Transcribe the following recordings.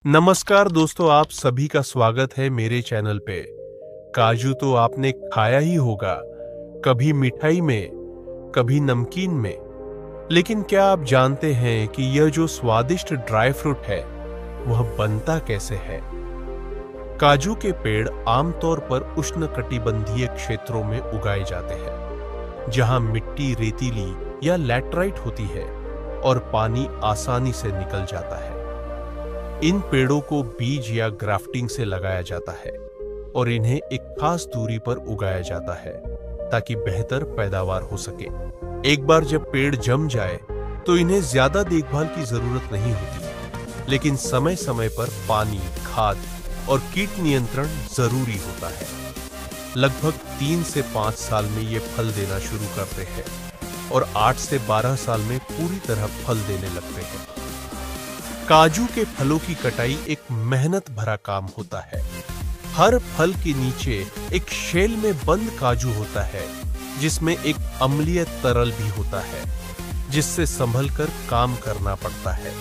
नमस्कार दोस्तों, आप सभी का स्वागत है मेरे चैनल पे। काजू तो आपने खाया ही होगा, कभी मिठाई में, कभी नमकीन में। लेकिन क्या आप जानते हैं कि यह जो स्वादिष्ट ड्राई फ्रूट है वह बनता कैसे है? काजू के पेड़ आमतौर पर उष्णकटिबंधीय क्षेत्रों में उगाए जाते हैं, जहां मिट्टी रेतीली या लैटराइट होती है और पानी आसानी से निकल जाता है। इन पेड़ों को बीज या ग्राफ्टिंग से लगाया जाता है और इन्हें एक खास दूरी पर उगाया जाता है ताकि बेहतर पैदावार हो सके। एक बार जब पेड़ जम जाए तो इन्हें ज्यादा देखभाल की जरूरत नहीं होती, लेकिन समय समय पर पानी, खाद और कीट नियंत्रण जरूरी होता है। लगभग 3 से 5 साल में ये फल देना शुरू करते हैं और 8 से 12 साल में पूरी तरह फल देने लगते हैं। काजू के फलों की कटाई एक मेहनत भरा काम होता है। हर फल के नीचे एक शेल में बंद काजू होता है, जिसमें एक अम्लीय तरल भी होता है, जिससे संभल कर काम करना पड़ता है।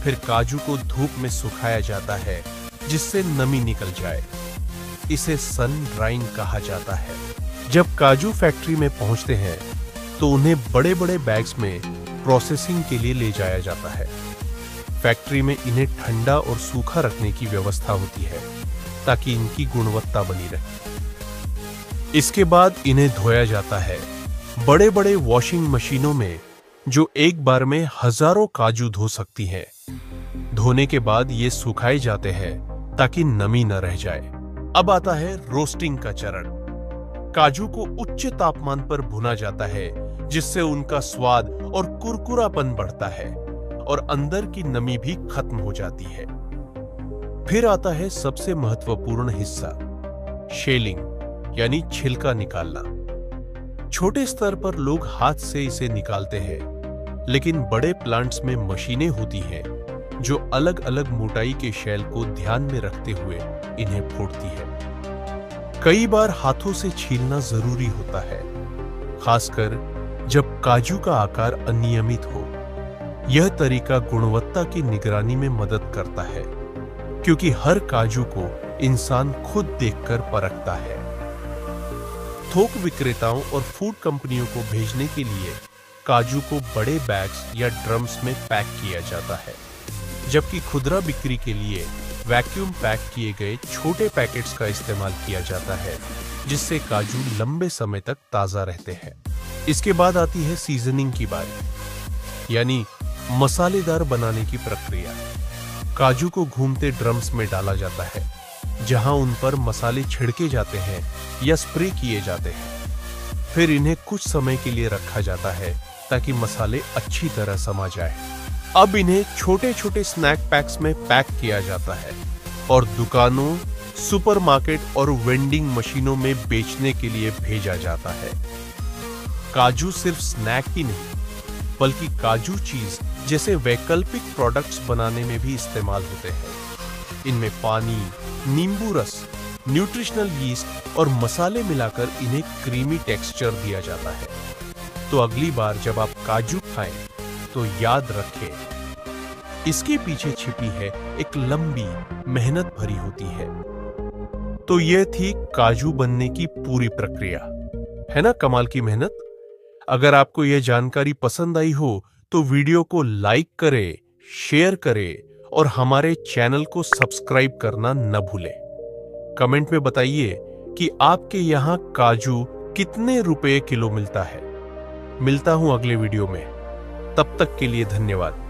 फिर काजू को धूप में सुखाया जाता है, जिससे नमी निकल जाए। इसे सन ड्राइंग कहा जाता है। जब काजू फैक्ट्री में पहुंचते हैं तो उन्हें बड़े बड़े बैग्स में प्रोसेसिंग के लिए ले जाया जाता है। फैक्ट्री में इन्हें ठंडा और सूखा रखने की व्यवस्था होती है ताकि इनकी गुणवत्ता बनी रहे। इसके बाद इन्हें धोया जाता है बड़े बड़े वॉशिंग मशीनों में, जो एक बार में हजारों काजू धो सकती हैं। धोने के बाद ये सुखाए जाते हैं ताकि नमी न रह जाए। अब आता है रोस्टिंग का चरण। काजू को उच्च तापमान पर भुना जाता है, जिससे उनका स्वाद और कुरकुरापन बढ़ता है और अंदर की नमी भी खत्म हो जाती है। फिर आता है सबसे महत्वपूर्ण हिस्सा, शेलिंग यानी छिलका निकालना। छोटे स्तर पर लोग हाथ से इसे निकालते हैं, लेकिन बड़े प्लांट्स में मशीनें होती हैं जो अलग अलग मोटाई के शेल को ध्यान में रखते हुए इन्हें फोड़ती है। कई बार हाथों से छीलना जरूरी होता है, खासकर जब काजू का आकार अनियमित हो। यह तरीका गुणवत्ता की निगरानी में मदद करता है, क्योंकि हर काजू को इंसान खुद देखकर परखता है। थोक विक्रेताओं और फूड कंपनियों को भेजने के लिए काजू को बड़े बैग्स या ड्रम्स में पैक किया जाता है, जबकि खुदरा बिक्री के लिए वैक्यूम पैक किए गए छोटे पैकेट्स का इस्तेमाल किया जाता है, जिससे काजू लंबे समय तक ताजा रहते हैं। इसके बाद आती है सीजनिंग की बारी, यानी मसालेदार बनाने की प्रक्रिया। काजू को घूमते ड्रम्स में डाला जाता है, जहां उन पर मसाले छिड़के जाते हैं या स्प्रे किए जाते हैं। फिर इन्हें कुछ समय के लिए रखा जाता है ताकि मसाले अच्छी तरह समा जाए। अब इन्हें छोटे छोटे स्नैक पैक्स में पैक किया जाता है और दुकानों, सुपरमार्केट और वेंडिंग मशीनों में बेचने के लिए भेजा जाता है। काजू सिर्फ स्नैक ही नहीं, बल्कि काजू चीज जैसे वैकल्पिक प्रोडक्ट्स बनाने में भी इस्तेमाल होते हैं। इनमें पानी, नींबू रस, न्यूट्रिशनल यीस्ट और मसाले मिलाकर इन्हें क्रीमी टेक्सचर दिया जाता है। तो अगली बार जब आप काजू खाएं तो याद रखें, इसके पीछे छिपी है एक लंबी मेहनत भरी होती है। तो यह थी काजू बनने की पूरी प्रक्रिया। है ना कमाल की मेहनत? अगर आपको यह जानकारी पसंद आई हो तो वीडियो को लाइक करें, शेयर करें और हमारे चैनल को सब्सक्राइब करना न भूलें। कमेंट में बताइए कि आपके यहां काजू कितने रुपए किलो मिलता है। मिलता हूं अगले वीडियो में। तब तक के लिए धन्यवाद।